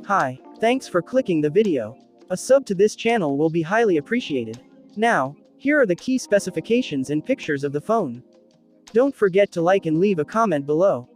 Hi, thanks for clicking the video. A sub to this channel will be highly appreciated. Now, here are the key specifications and pictures of the phone. Don't forget to like and leave a comment below.